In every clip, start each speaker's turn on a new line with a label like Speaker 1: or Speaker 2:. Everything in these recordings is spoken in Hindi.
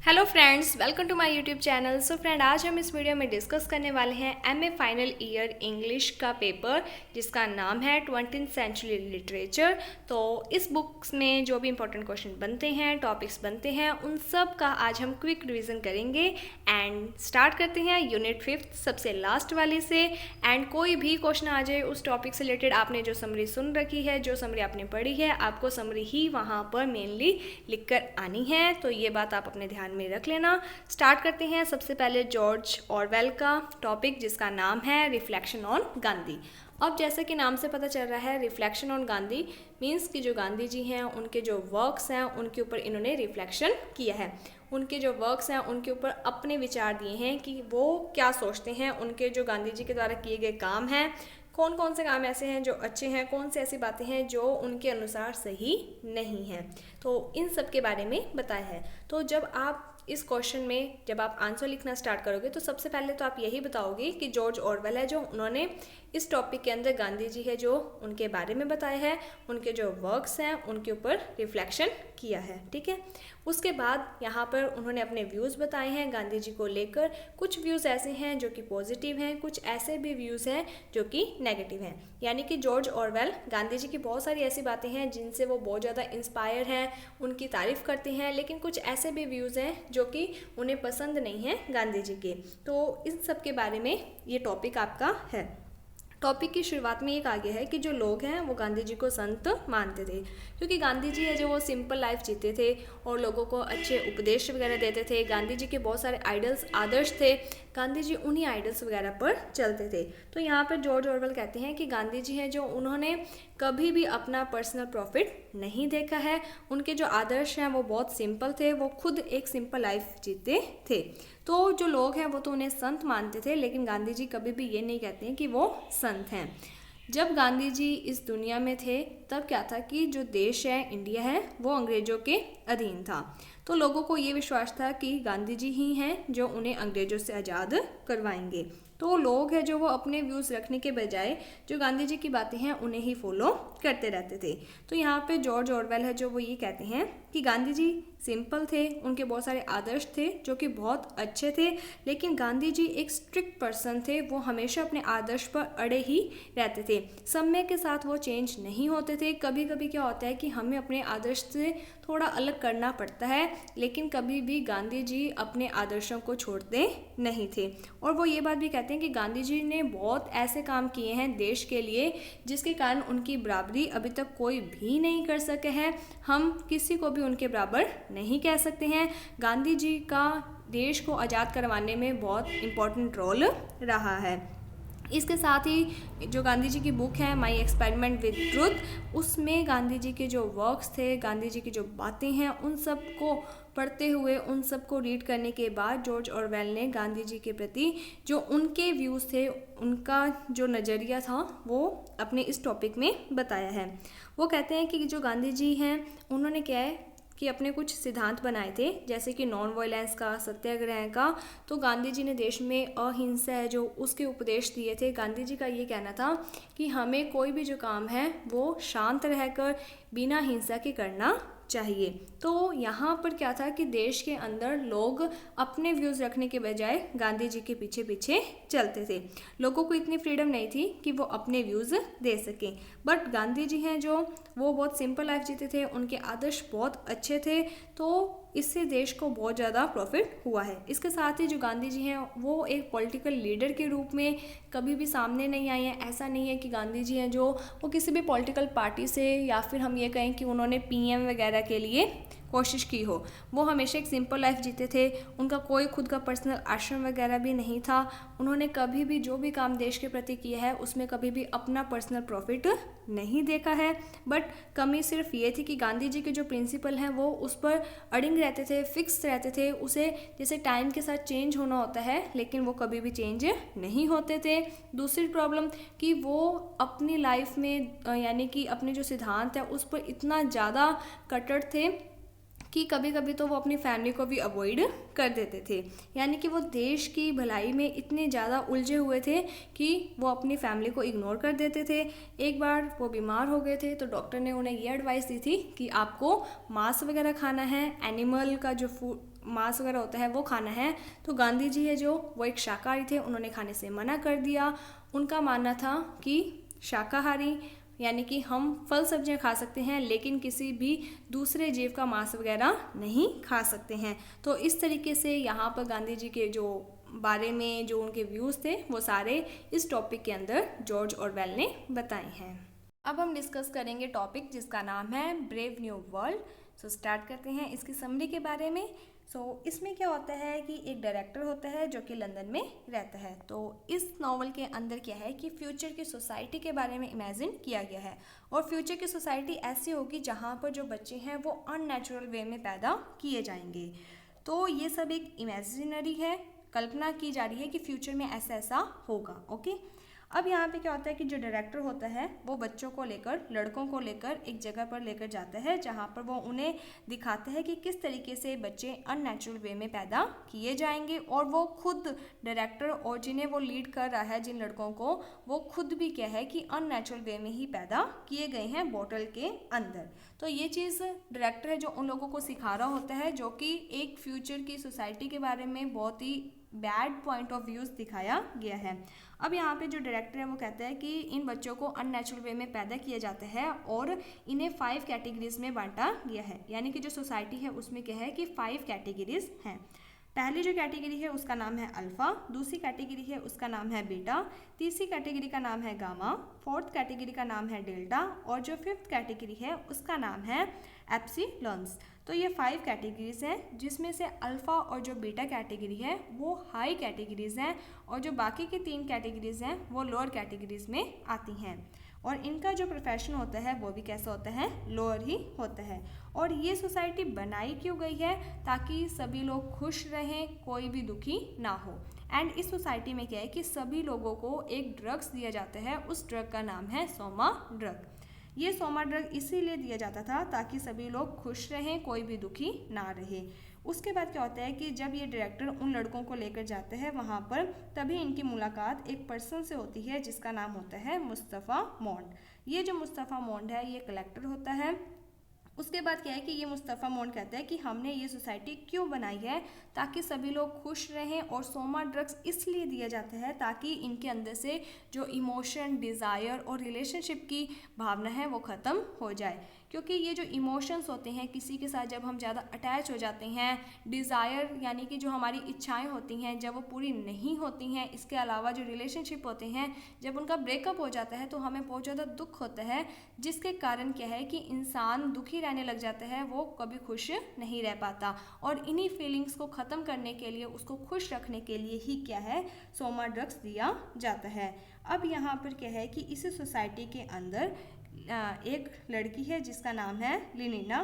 Speaker 1: Hello friends, welcome to my YouTube channel. So friend, आज हम इस वीडियो में डिस्कस करने वाले हैं एमए फाइनल ईयर इंग्लिश का पेपर जिसका नाम है 20th सेंचुरी लिटरेचर। तो इस बुक्स में जो भी इंपॉर्टेंट क्वेश्चन बनते हैं, टॉपिक्स बनते हैं, उन सब का आज हम क्विक रिवीजन करेंगे। एंड स्टार्ट करते हैं यूनिट 5 सबसे लास्ट वाले से। एंड कोई भी क्वेश्चन आ जाए उस टॉपिक से रिलेटेड, आपने जो समरी सुन रखी है, जो समरी आपने पढ़ी है, आपको समरी ही वहाँ पर मेनली लिख कर आनी है। तो ये बात आप अपने ध्यान में रख लेना। स्टार्ट करते हैं सबसे पहले जॉर्ज ऑरवेल का टॉपिक जिसका नाम है रिफ्लेक्शन ऑन गांधी। अब जैसा कि नाम से पता चल रहा है, रिफ्लेक्शन ऑन गांधी मीन्स कि जो गांधी जी हैं उनके जो वर्क्स हैं उनके ऊपर इन्होंने रिफ्लेक्शन किया है। उनके जो वर्क्स हैं उनके ऊपर अपने विचार दिए हैं कि वो क्या सोचते हैं, उनके जो गांधी जी के द्वारा किए गए काम हैं, कौन कौन से काम ऐसे हैं जो अच्छे हैं, कौन सी ऐसी बातें हैं जो उनके अनुसार सही नहीं हैं। तो इन सब के बारे में बताया है। तो जब आप इस क्वेश्चन में जब आप आंसर लिखना स्टार्ट करोगे तो सबसे पहले तो आप यही बताओगे कि जॉर्ज ऑरवेल है जो उन्होंने इस टॉपिक के अंदर गांधी जी है जो उनके बारे में बताया है, उनके जो वर्क्स हैं उनके ऊपर रिफ्लेक्शन किया है। ठीक है, उसके बाद यहाँ पर उन्होंने अपने व्यूज़ बताए हैं गांधी जी को लेकर। कुछ व्यूज़ ऐसे हैं जो कि पॉजिटिव हैं, कुछ ऐसे भी व्यूज़ हैं जो कि नेगेटिव हैं। यानी कि जॉर्ज ऑरवेल गांधी जी की बहुत सारी ऐसी बातें हैं जिनसे वो बहुत ज़्यादा इंस्पायर हैं, उनकी तारीफ़ करते हैं, लेकिन कुछ ऐसे भी व्यूज़ हैं जो कि उन्हें पसंद नहीं हैं गांधी जी के। तो इन सब के बारे में ये टॉपिक आपका है। टॉपिक की शुरुआत में ये कहा गया है कि जो लोग हैं वो गांधी जी को संत मानते थे, क्योंकि गांधी जी है जो वो सिंपल लाइफ जीते थे और लोगों को अच्छे उपदेश वगैरह देते थे। गांधी जी के बहुत सारे आइडल्स आदर्श थे, गांधी जी उन्हीं आइडल्स वगैरह पर चलते थे। तो यहाँ पर जॉर्ज ऑरवेल कहते हैं कि गांधी जी हैं जो उन्होंने कभी भी अपना पर्सनल प्रॉफिट नहीं देखा है, उनके जो आदर्श हैं वो बहुत सिंपल थे, वो खुद एक सिंपल लाइफ जीते थे। तो जो लोग हैं वो तो उन्हें संत मानते थे, लेकिन गांधी जी कभी भी ये नहीं कहते हैं कि वो संत हैं। जब गांधी जी इस दुनिया में थे तब क्या था कि जो देश है इंडिया है वो अंग्रेज़ों के अधीन था। तो लोगों को ये विश्वास था कि गांधी जी ही हैं जो उन्हें अंग्रेज़ों से आज़ाद करवाएंगे। तो लोग हैं जो वो अपने व्यूज़ रखने के बजाय जो गांधी जी की बातें हैं उन्हें ही फॉलो करते रहते थे। तो यहाँ पे जॉर्ज ऑरवेल है जो वो ये कहते हैं कि गांधी जी सिंपल थे, उनके बहुत सारे आदर्श थे जो कि बहुत अच्छे थे, लेकिन गांधी जी एक स्ट्रिक्ट पर्सन थे, वो हमेशा अपने आदर्श पर अड़े ही रहते थे, समय के साथ वो चेंज नहीं होते थे। कभी कभी क्या होता है कि हमें अपने आदर्श से थोड़ा अलग करना पड़ता है, लेकिन कभी भी गांधी जी अपने आदर्शों को छोड़ते नहीं थे। और वो ये बात भी कहते हैं कि गांधी जी ने बहुत ऐसे काम किए हैं देश के लिए जिसके कारण उनकी बराबरी अभी तक कोई भी नहीं कर सके हैं, हम किसी को भी उनके बराबर नहीं कह सकते हैं। गांधी जी का देश को आज़ाद करवाने में बहुत इम्पोर्टेंट रोल रहा है। इसके साथ ही जो गांधी जी की बुक है माई एक्सपेरिमेंट विद ट्रुथ, उसमें गांधी जी के जो वर्क्स थे, गांधी जी की जो बातें हैं, उन सब को पढ़ते हुए, उन सब को रीड करने के बाद जॉर्ज ऑरवेल ने गांधी जी के प्रति जो उनके व्यूज़ थे, उनका जो नज़रिया था वो अपने इस टॉपिक में बताया है। वो कहते हैं कि जो गांधी जी हैं उन्होंने क्या है कि अपने कुछ सिद्धांत बनाए थे, जैसे कि नॉन वायलेंस का, सत्याग्रह का। तो गांधी जी ने देश में अहिंसा है जो उसके उपदेश दिए थे। गांधी जी का ये कहना था कि हमें कोई भी जो काम है वो शांत रहकर बिना हिंसा के करना चाहिए। तो यहाँ पर क्या था कि देश के अंदर लोग अपने व्यूज़ रखने के बजाय गांधी जी के पीछे पीछे चलते थे। लोगों को इतनी फ्रीडम नहीं थी कि वो अपने व्यूज़ दे सकें, बट गांधी जी हैं जो वो बहुत सिंपल लाइफ जीते थे, उनके आदर्श बहुत अच्छे थे, तो इससे देश को बहुत ज़्यादा प्रॉफिट हुआ है। इसके साथ ही जो गांधी जी हैं वो एक पॉलिटिकल लीडर के रूप में कभी भी सामने नहीं आए हैं। ऐसा नहीं है कि गांधी जी हैं जो वो किसी भी पॉलिटिकल पार्टी से, या फिर हम ये कहें कि उन्होंने पीएम वगैरह के लिए कोशिश की हो। वो हमेशा एक सिंपल लाइफ जीते थे, उनका कोई खुद का पर्सनल आश्रम वगैरह भी नहीं था। उन्होंने कभी भी जो भी काम देश के प्रति किया है उसमें कभी भी अपना पर्सनल प्रॉफिट नहीं देखा है। बट कमी सिर्फ ये थी कि गांधी जी के जो प्रिंसिपल हैं वो उस पर अड़िंग रहते थे, फिक्स रहते थे। उसे जैसे टाइम के साथ चेंज होना होता है, लेकिन वो कभी भी चेंज नहीं होते थे। दूसरी प्रॉब्लम कि वो अपनी लाइफ में यानी कि अपने जो सिद्धांत है उस पर इतना ज़्यादा कट्टर थे कि कभी कभी तो वो अपनी फैमिली को भी अवॉइड कर देते थे। यानी कि वो देश की भलाई में इतने ज़्यादा उलझे हुए थे कि वो अपनी फैमिली को इग्नोर कर देते थे। एक बार वो बीमार हो गए थे तो डॉक्टर ने उन्हें ये एडवाइस दी थी कि आपको मांस वगैरह खाना है, एनिमल का जो फूड मांस वगैरह होता है वो खाना है। तो गांधी जी है जो वो एक शाकाहारी थे, उन्होंने खाने से मना कर दिया। उनका मानना था कि शाकाहारी यानी कि हम फल सब्जियां खा सकते हैं लेकिन किसी भी दूसरे जीव का मांस वगैरह नहीं खा सकते हैं। तो इस तरीके से यहाँ पर गांधी जी के जो बारे में जो उनके व्यूज़ थे वो सारे इस टॉपिक के अंदर जॉर्ज ऑरवेल ने बताए हैं। अब हम डिस्कस करेंगे टॉपिक जिसका नाम है brave new world. So start करते हैं इसकी समरी के बारे में। इसमें क्या होता है कि एक डायरेक्टर होता है जो कि लंदन में रहता है। तो इस नॉवल के अंदर क्या है कि फ्यूचर की सोसाइटी के बारे में इमेजिन किया गया है और फ्यूचर की सोसाइटी ऐसी होगी जहाँ पर जो बच्चे हैं वो अननेचुरल वे में पैदा किए जाएंगे। तो ये सब एक इमेजिनरी है, कल्पना की जा रही है कि फ्यूचर में ऐसा ऐसा होगा। ओके, अब यहाँ पे क्या होता है कि जो डायरेक्टर होता है वो बच्चों को लेकर, लड़कों को लेकर एक जगह पर लेकर जाता है जहाँ पर वो उन्हें दिखाता है कि किस तरीके से बच्चे अननेचुरल वे में पैदा किए जाएंगे। और वो खुद डायरेक्टर और जिन्हें वो लीड कर रहा है, जिन लड़कों को, वो खुद भी क्या है कि अननेचुरल वे में ही पैदा किए गए हैं बॉटल के अंदर। तो ये चीज़ डायरेक्टर है जो उन लोगों को सिखा रहा होता है जो कि एक फ्यूचर की सोसाइटी के बारे में बहुत ही बैड पॉइंट ऑफ व्यूज़ दिखाया गया है। अब यहाँ पे जो डायरेक्टर है वो कहता है कि इन बच्चों को अननेचुरल वे में पैदा किया जाता है और इन्हें 5 कैटेगरीज में बांटा गया है। यानी कि जो सोसाइटी है उसमें क्या है कि 5 कैटेगरीज हैं। पहली जो कैटेगरी है उसका नाम है अल्फ़ा, दूसरी कैटेगरी है उसका नाम है बीटा, तीसरी कैटेगरी का नाम है गामा, फोर्थ कैटेगरी का नाम है डेल्टा और जो फिफ्थ कैटेगरी है उसका नाम है एप्सिलॉन्स। तो ये 5 कैटेगरीज हैं जिसमें से अल्फ़ा और जो बीटा कैटेगरी है वो हाई कैटेगरीज हैं और जो बाकी की 3 कैटेगरीज हैं वो लोअर कैटेगरीज में आती हैं। और इनका जो प्रोफेशन होता है वो भी कैसा होता है, लोअर ही होता है। और ये सोसाइटी बनाई क्यों गई है, ताकि सभी लोग खुश रहें, कोई भी दुखी ना हो। एंड इस सोसाइटी में क्या है कि सभी लोगों को एक ड्रग्स दिया जाता है, उस ड्रग का नाम है सोमा ड्रग। ये सोमा ड्रग इसीलिए दिया जाता था ताकि सभी लोग खुश रहें, कोई भी दुखी ना रहे। उसके बाद क्या होता है कि जब ये डायरेक्टर उन लड़कों को लेकर जाते हैं वहाँ पर, तभी इनकी मुलाकात एक पर्सन से होती है जिसका नाम होता है मुस्तफ़ा मॉन्ड। ये जो मुस्तफ़ा मॉन्ड है ये कलेक्टर होता है। उसके बाद क्या है कि ये मुस्तफ़ा मॉन्ड कहता है कि हमने ये सोसाइटी क्यों बनाई है, ताकि सभी लोग खुश रहें। और सोमा ड्रग्स इसलिए दिया जाता है ताकि इनके अंदर से जो इमोशन, डिज़ायर और रिलेशनशिप की भावना है वो ख़त्म हो जाए। क्योंकि ये जो इमोशंस होते हैं, किसी के साथ जब हम ज़्यादा अटैच हो जाते हैं, डिज़ायर यानी कि जो हमारी इच्छाएं होती हैं जब वो पूरी नहीं होती हैं, इसके अलावा जो रिलेशनशिप होते हैं जब उनका ब्रेकअप हो जाता है तो हमें बहुत ज़्यादा दुख होता है, जिसके कारण क्या है कि इंसान दुखी रहने लग जाता है, वो कभी खुश नहीं रह पाता। और इन्हीं फीलिंग्स को ख़त्म करने के लिए, उसको खुश रखने के लिए ही क्या है, सोमा ड्रग्स दिया जाता है। अब यहाँ पर क्या है कि इस सोसाइटी के अंदर एक लड़की है जिसका नाम है लेनिना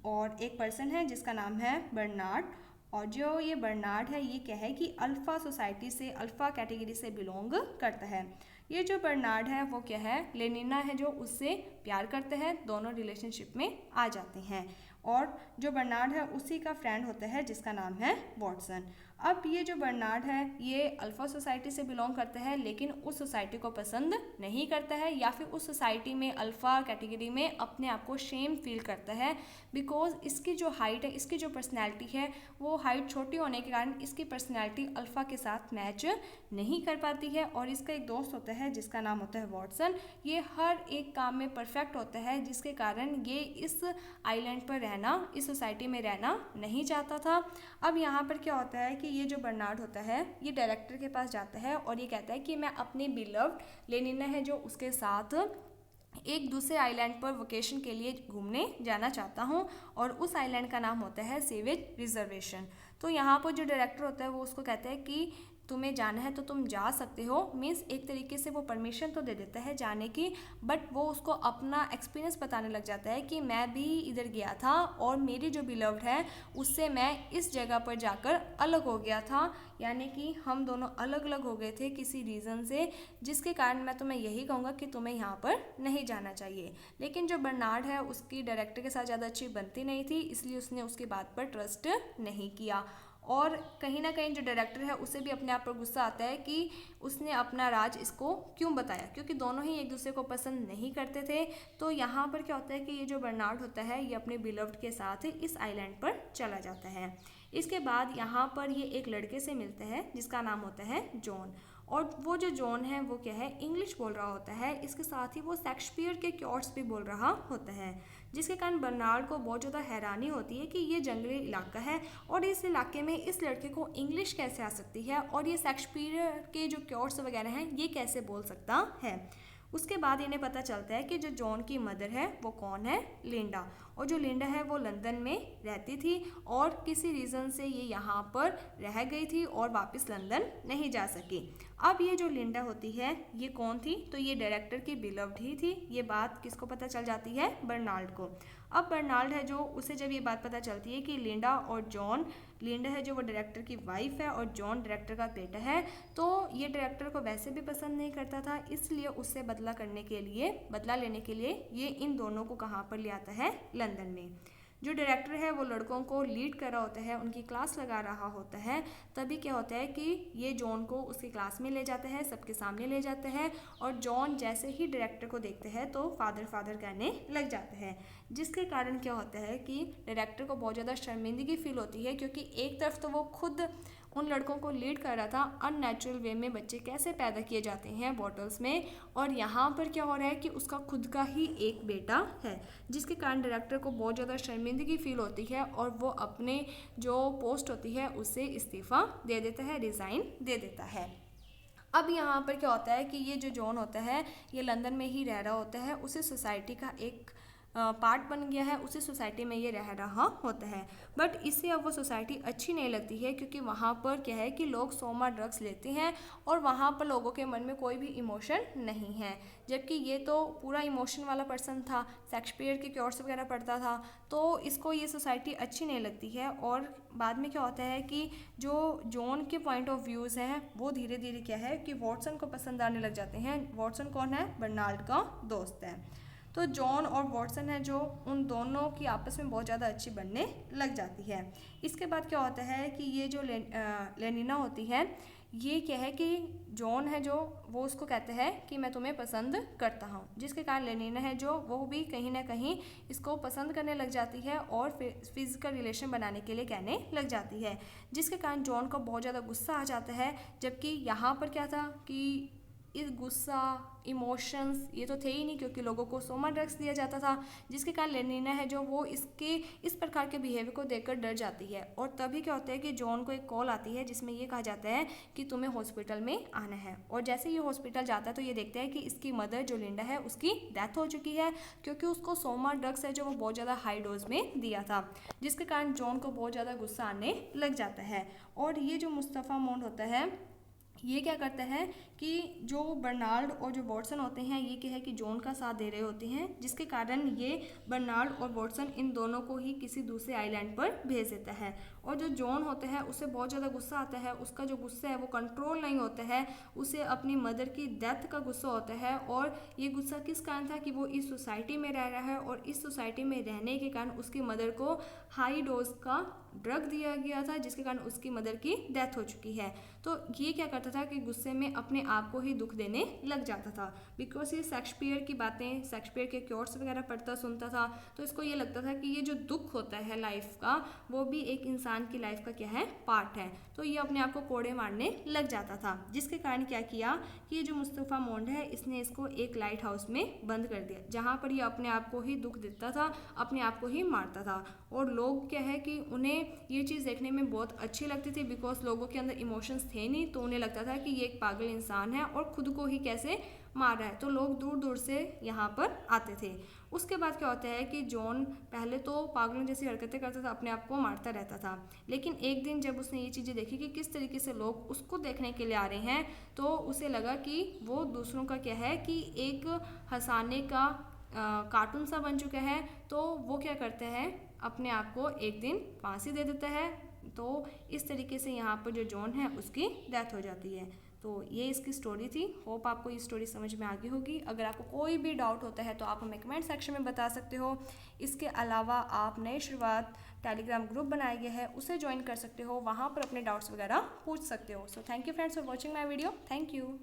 Speaker 1: और एक पर्सन है जिसका नाम है बर्नार्ड। और जो ये बर्नार्ड है ये क्या है कि अल्फ़ा सोसाइटी से, अल्फ़ा कैटेगरी से बिलोंग करता है। ये जो बर्नार्ड है वो क्या है, लेनिना है जो उससे प्यार करता है, दोनों रिलेशनशिप में आ जाते हैं। और जो बर्नार्ड है उसी का फ्रेंड होता है जिसका नाम है वॉटसन। अब ये जो बर्नार्ड है ये अल्फ़ा सोसाइटी से बिलोंग करता है लेकिन उस सोसाइटी को पसंद नहीं करता है, या फिर उस सोसाइटी में अल्फ़ा कैटेगरी में अपने आप को शेम फील करता है, बिकॉज इसकी जो हाइट है, इसकी जो पर्सनैलिटी है, वो हाइट छोटी होने के कारण इसकी पर्सनैलिटी अल्फ़ा के साथ मैच नहीं कर पाती है। और इसका एक दोस्त होता है जिसका नाम होता है वॉटसन। ये हर एक काम में परफेक्ट होता है, जिसके कारण ये इस आइलैंड पर रहना, इस सोसाइटी में रहना नहीं चाहता था। अब यहाँ पर क्या होता है कि ये जो बर्नार्ड होता है ये डायरेक्टर के पास जाता है और ये कहता है कि मैं अपनी बिलव्ड लेनिना है जो उसके साथ एक दूसरे आइलैंड पर वेकेशन के लिए घूमने जाना चाहता हूँ, और उस आइलैंड का नाम होता है सेवेज रिजर्वेशन। तो यहाँ पर जो डायरेक्टर होता है वो उसको कहता है कि तुम्हें जाना है तो तुम जा सकते हो, मीन्स एक तरीके से वो परमिशन तो दे देता है जाने की, बट वो उसको अपना एक्सपीरियंस बताने लग जाता है कि मैं भी इधर गया था और मेरी जो बिलव्ड है उससे मैं इस जगह पर जाकर अलग हो गया था, यानी कि हम दोनों अलग अलग हो गए थे किसी रीज़न से, जिसके कारण मैं तुम्हें यही कहूँगा कि तुम्हें यहाँ पर नहीं जाना चाहिए। लेकिन जो बर्नार्ड है उसकी डायरेक्टर के साथ ज़्यादा अच्छी बनती नहीं थी, इसलिए उसने उसकी बात पर ट्रस्ट नहीं किया। और कहीं ना कहीं जो डायरेक्टर है उसे भी अपने आप पर गुस्सा आता है कि उसने अपना राज इसको क्यों बताया, क्योंकि दोनों ही एक दूसरे को पसंद नहीं करते थे। तो यहाँ पर क्या होता है कि ये जो बर्नार्ड होता है ये अपने बिलव्ड के साथ इस आइलैंड पर चला जाता है। इसके बाद यहाँ पर ये एक लड़के से मिलता है जिसका नाम होता है जॉन, और वो जो जॉन है वो क्या है, इंग्लिश बोल रहा होता है। इसके साथ ही वो शेक्सपियर के क्योट्स भी बोल रहा होता है, जिसके कारण बर्नार्ड को बहुत ज़्यादा हैरानी होती है कि ये जंगली इलाका है और इस इलाके में इस लड़के को इंग्लिश कैसे आ सकती है और ये शेक्सपियर के जो क्योट्स वगैरह हैं ये कैसे बोल सकता है। उसके बाद इन्हें पता चलता है कि जो जॉन की मदर है वो कौन है, लिंडा, और जो लिंडा है वो लंदन में रहती थी और किसी रीज़न से ये यहाँ पर रह गई थी और वापस लंदन नहीं जा सकी। अब ये जो लिंडा होती है ये कौन थी, तो ये डायरेक्टर की बिलव्ड ही थी। ये बात किसको पता चल जाती है, बर्नार्ड को। अब बर्नार्ड है जो, उसे जब ये बात पता चलती है कि लिंडा और जॉन, लिंडा है जो वो डायरेक्टर की वाइफ है और जॉन डायरेक्टर का बेटा है, तो ये डायरेक्टर को वैसे भी पसंद नहीं करता था, इसलिए उससे बदला लेने के लिए ये इन दोनों को कहाँ पर ले आता है, लंदन में। जो डायरेक्टर है वो लड़कों को लीड कर रहा होता है, उनकी क्लास लगा रहा होता है। तभी क्या होता है कि ये जॉन को उसकी क्लास में ले जाता है, सबके सामने ले जाता है, और जॉन जैसे ही डायरेक्टर को देखते हैं तो फादर फादर कहने लग जाता है, जिसके कारण क्या होता है कि डायरेक्टर को बहुत ज़्यादा शर्मिंदगी फील होती है, क्योंकि एक तरफ तो वो खुद उन लड़कों को लीड कर रहा था, अननेचुरल वे में बच्चे कैसे पैदा किए जाते हैं बॉटल्स में, और यहाँ पर क्या हो रहा है कि उसका खुद का ही एक बेटा है, जिसके कारण डायरेक्टर को बहुत ज़्यादा शर्मिंदगी फील होती है और वो अपने जो पोस्ट होती है उससे इस्तीफ़ा दे देता है, रिज़ाइन दे देता है। अब यहाँ पर क्या होता है कि ये जो जॉन होता है ये लंदन में ही रह रहा होता है, उसे सोसाइटी का एक पार्ट बन गया है, उसी सोसाइटी में ये रह रहा होता है। बट इससे अब वो सोसाइटी अच्छी नहीं लगती है, क्योंकि वहाँ पर क्या है कि लोग सोमा ड्रग्स लेते हैं और वहाँ पर लोगों के मन में कोई भी इमोशन नहीं है, जबकि ये तो पूरा इमोशन वाला पर्सन था, शेक्सपियर के क्योट्स वगैरह पढ़ता था, तो इसको ये सोसाइटी अच्छी नहीं लगती है। और बाद में क्या होता है कि जो जॉन के पॉइंट ऑफ व्यूज़ हैं वो धीरे धीरे क्या है कि वॉटसन को पसंद आने लग जाते हैं। वॉटसन कौन है, बर्नार्ड का दोस्त है। तो जॉन और वॉटसन है जो, उन दोनों की आपस में बहुत ज़्यादा अच्छी बनने लग जाती है। इसके बाद क्या होता है कि ये जो लेनिना होती है ये क्या है कि जॉन है जो वो उसको कहते हैं कि मैं तुम्हें पसंद करता हूँ, जिसके कारण लेनिना है जो वो भी कहीं ना कहीं इसको पसंद करने लग जाती है और फिजिकल रिलेशन बनाने के लिए कहने लग जाती है, जिसके कारण जॉन को बहुत ज़्यादा गुस्सा आ जाता है। जबकि यहाँ पर क्या था कि इस गुस्सा, इमोशंस ये तो थे ही नहीं, क्योंकि लोगों को सोमा ड्रग्स दिया जाता था, जिसके कारण लेनिना है जो वो इस प्रकार के बिहेवियर को देखकर डर जाती है। और तभी क्या होता है कि जॉन को एक कॉल आती है जिसमें ये कहा जाता है कि तुम्हें हॉस्पिटल में आना है। और जैसे ये हॉस्पिटल जाता है तो ये देखते हैं कि इसकी मदर जो लिंडा है उसकी डेथ हो चुकी है, क्योंकि उसको सोमा ड्रग्स है जो वो बहुत ज़्यादा हाई डोज में दिया था, जिसके कारण जॉन को बहुत ज़्यादा गुस्सा आने लग जाता है। और ये जो मुस्तफ़ा मौंड होता है ये क्या करता है कि जो बर्नार्ड और जो वॉटसन होते हैं ये क्या है कि जॉन का साथ दे रहे होते हैं, जिसके कारण ये बर्नार्ड और वॉटसन इन दोनों को ही किसी दूसरे आइलैंड पर भेज देता है। और जो जॉन होता है उसे बहुत ज़्यादा गुस्सा आता है, उसका जो गुस्सा है वो कंट्रोल नहीं होता है, उसे अपनी मदर की डेथ का गुस्सा होता है। और ये गुस्सा किस कारण था कि वो इस सोसाइटी में रह रहा है और इस सोसाइटी में रहने के कारण उसकी मदर को हाई डोज का ड्रग दिया गया था, जिसके कारण उसकी मदर की डेथ हो चुकी है। तो ये क्या करता था कि गुस्से में अपने आप को ही दुख देने लग जाता था, बिकॉज ये शेक्सपियर की बातें, शेक्सपियर के क्योट्स वगैरह पढ़ता सुनता था, तो इसको ये लगता था कि ये जो दुख होता है लाइफ का वो भी एक इंसान की लाइफ का क्या है, पार्ट है। तो ये अपने आप को कोड़े मारने लग जाता था, जिसके कारण क्या किया कि ये जो मुस्तफ़ा मौंड है इसने इसको एक लाइट हाउस में बंद कर दिया, जहाँ पर ये अपने आप को ही दुख देता था, अपने आप को ही मारता था। और लोग क्या है कि उन्हें ये चीज़ देखने में बहुत अच्छी लगती थी, बिकॉज लोगों के अंदर इमोशंस थे नहीं, तो उन्हें लगता था कि ये एक पागल इंसान है और खुद को ही कैसे मार रहा है, तो लोग दूर दूर से यहाँ पर आते थे। उसके बाद क्या होता है कि जॉन पहले तो पागलों जैसी हरकतें करता था, अपने आप को मारता रहता था, लेकिन एक दिन जब उसने ये चीज़ें देखी कि किस तरीके से लोग उसको देखने के लिए आ रहे हैं, तो उसे लगा कि वो दूसरों का क्या है कि एक हंसाने का कार्टून सा बन चुका है। तो वो क्या करते हैं, अपने आप को एक दिन फांसी दे देता है। तो इस तरीके से यहाँ पर जो जॉन है उसकी डेथ हो जाती है। तो ये इसकी स्टोरी थी। होप आपको ये स्टोरी समझ में आ गई होगी। अगर आपको कोई भी डाउट होता है तो आप हमें कमेंट सेक्शन में बता सकते हो। इसके अलावा आप नई शुरुआत टेलीग्राम ग्रुप बनाया गया है, उसे ज्वाइन कर सकते हो, वहाँ पर अपने डाउट्स वगैरह पूछ सकते हो। So thank you friends for watching my video. Thank you.